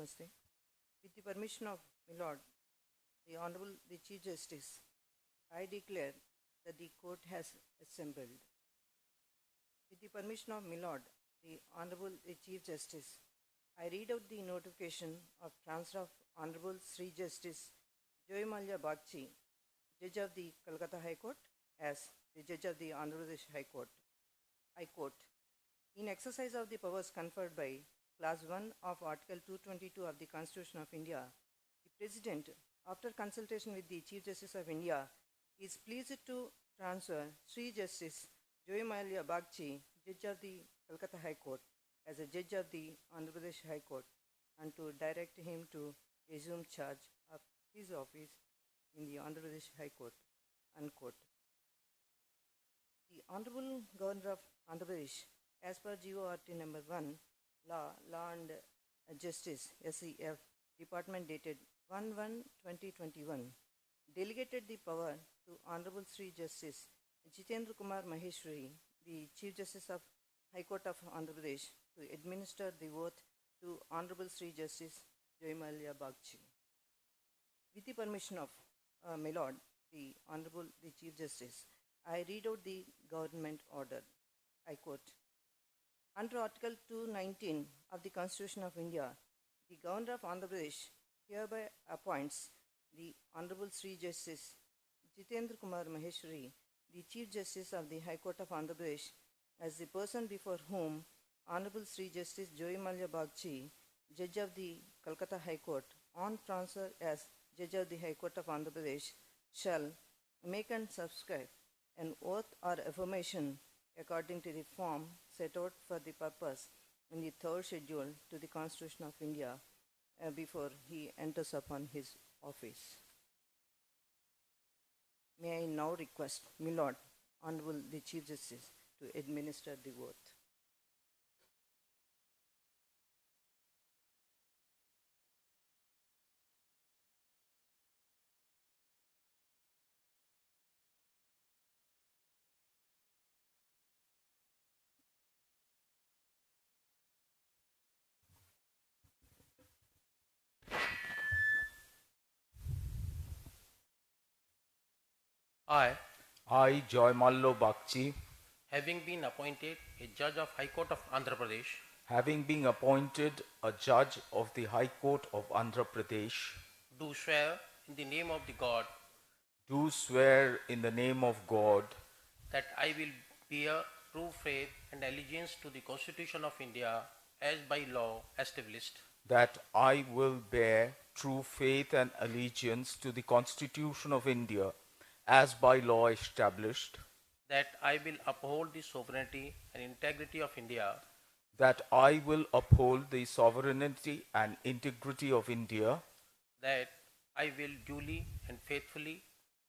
Namaste. With the permission of my Lord, the Honorable the Chief Justice, I declare that the court has assembled. With the permission of my Lord, the Honorable the Chief Justice, I read out the notification of transfer of Honorable Sri Justice Joy Malia Bagchi, Judge of the Calcutta High Court, as the Judge of the Andhra Pradesh High Court. I quote, in exercise of the powers conferred by Clause 1 of Article 222 of the Constitution of India, the President, after consultation with the Chief Justice of India, is pleased to transfer Sri Justice Joy Malia Bagchi, Judge of the Calcutta High Court, as a Judge of the Andhra Pradesh High Court, and to direct him to assume charge of his office in the Andhra Pradesh High Court, unquote. The Honorable Governor of Andhra Pradesh, as per GORT number 1, Law and Justice, SEF, Department dated 1/1/2021, delegated the power to Honorable Sri Justice Jitendra Kumar Maheshwari, the Chief Justice of High Court of Andhra Pradesh, to administer the oath to Honorable Sri Justice Joy Malia Bagchi. With the permission of my Lord, the Honorable the Chief Justice, I read out the government order. I quote, under Article 219 of the Constitution of India, the Governor of Andhra Pradesh hereby appoints the Honorable Sri Justice Jitendra Kumar Maheshwari, the Chief Justice of the High Court of Andhra Pradesh, as the person before whom Honorable Sri Justice Joy Malia Bagchi, Judge of the Calcutta High Court, on transfer as Judge of the High Court of Andhra Pradesh, shall make and subscribe an oath or affirmation according to the form set out for the purpose in the third schedule to the Constitution of India before he enters upon his office. May I now request my Lord, Honorable the Chief Justice, to administer the oath. I, Joy Mallo Bagchi, having been appointed a judge of High Court of Andhra Pradesh, having been appointed a judge of the High Court of Andhra Pradesh, do swear in the name of the God do swear in the name of God that I will bear true faith and allegiance to the Constitution of India as by law established, that I will bear true faith and allegiance to the Constitution of India as by law established, that I will uphold the sovereignty and integrity of India, that I will uphold the sovereignty and integrity of India, that I will duly and faithfully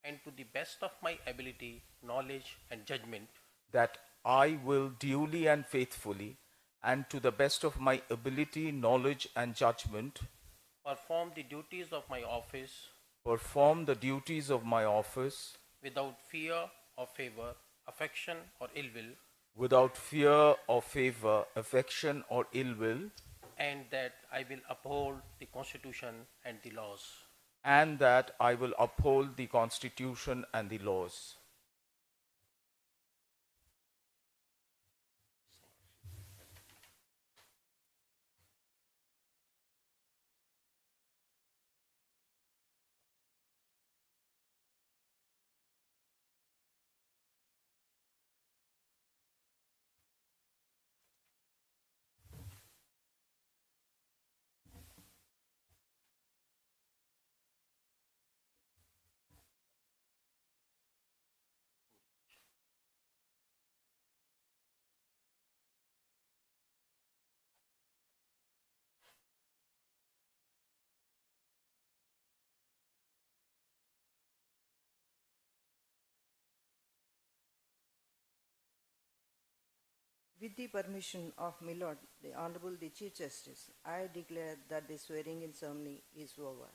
and to the best of my ability, knowledge and judgment that I will duly and faithfully and to the best of my ability, knowledge and judgment perform the duties of my office perform the duties of my office without fear or favor, affection or ill will, without fear or favor, affection or ill will, and that I will uphold the Constitution and the laws. and that I will uphold the Constitution and the laws. With the permission of my Lord, the Honorable the Chief Justice, I declare that the swearing in ceremony is over.